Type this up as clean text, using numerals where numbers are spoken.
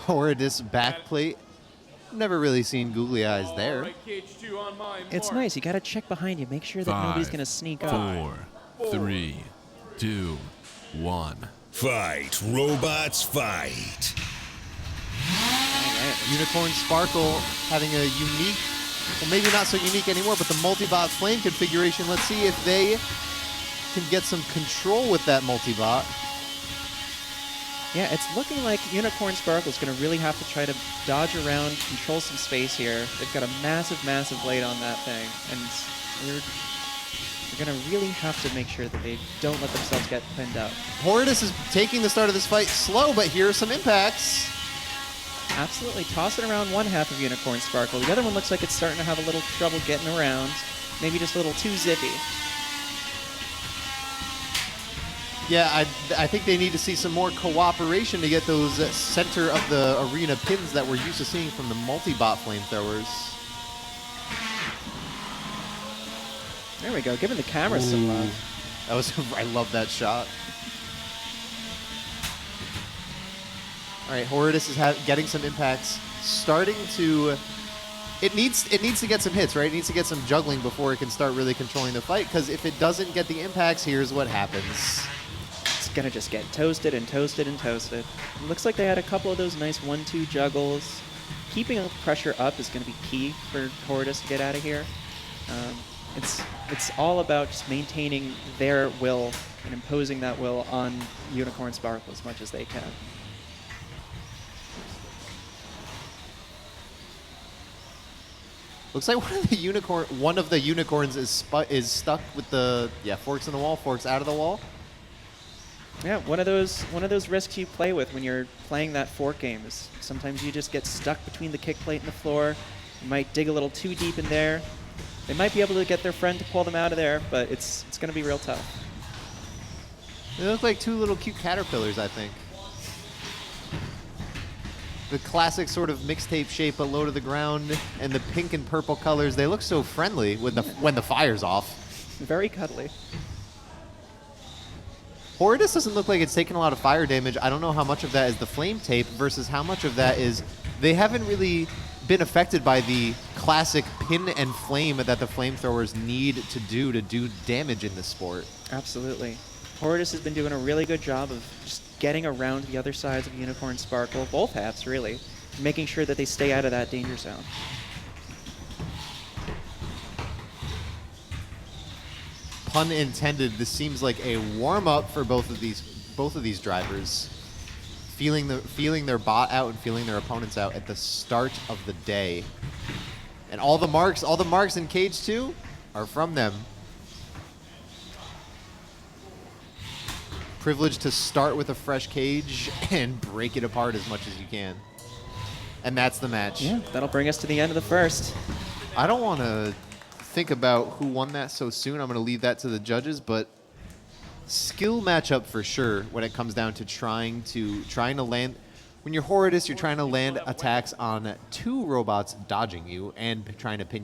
Horridus backplate. Never really seen googly eyes there. It's nice. You got to check behind you. Make sure that nobody's going to sneak up. 4, 3, 2, 1. Fight, robots, fight. Unicorn Sparkle having a unique, well, maybe not so unique anymore, but the multi-bot flame configuration. Let's see if they can get some control with that multi-bot. Yeah, it's looking like Unicorn Sparkle is going to really have to try to dodge around, control some space here. They've got a massive, massive blade on that thing, and they're going to really have to make sure that they don't let themselves get pinned up. Horridus is taking the start of this fight slow, but here are some impacts. Absolutely tossing around one half of Unicorn Sparkle. The other one looks like it's starting to have a little trouble getting around. Maybe just a little too zippy. Yeah, I think they need to see some more cooperation to get those center of the arena pins that we're used to seeing from the multi-bot flamethrowers. There we go, giving the camera some love. That was, I love that shot. All right, Horridus is getting some impacts, starting to. It needs to get some hits, right? It needs to get some juggling before it can start really controlling the fight. Because if it doesn't get the impacts, here's what happens. It's gonna just get toasted and toasted and toasted. It looks like they had a couple of those nice 1-2 juggles. Keeping the pressure up is gonna be key for Horridus to get out of here. It's all about just maintaining their will and imposing that will on Unicorn Sparkle as much as they can. Looks like one of the unicorns is stuck with the forks in the wall, forks out of the wall. Yeah, one of those risks you play with when you're playing that fork game is sometimes you just get stuck between the kick plate and the floor. You might dig a little too deep in there. They might be able to get their friend to pull them out of there, but it's going to be real tough. They look like two little cute caterpillars, I think. The classic sort of mixtape shape, but low to the ground, and the pink and purple colors. They look so friendly when the fire's off. Very cuddly. Horridus doesn't look like it's taken a lot of fire damage. I don't know how much of that is the flame tape versus how much of that is they haven't really been affected by the classic pin and flame that the flamethrowers need to do damage in this sport. Absolutely. Horridus has been doing a really good job of just getting around the other sides of Unicorn Sparkle, both halves really, making sure that they stay out of that danger zone. Pun intended, this seems like a warm-up for both of these drivers. Feeling their bot out and feeling their opponents out at the start of the day. And all the marks in Cage 2 are from them. Privileged to start with a fresh cage and break it apart as much as you can. And that's the match. Yeah, that'll bring us to the end of the first. I don't want to think about who won that so soon. I'm going to leave that to the judges, but skill matchup for sure when it comes down to trying to land. When you're Horridus, you're trying to land attacks on two robots dodging you and trying to pin you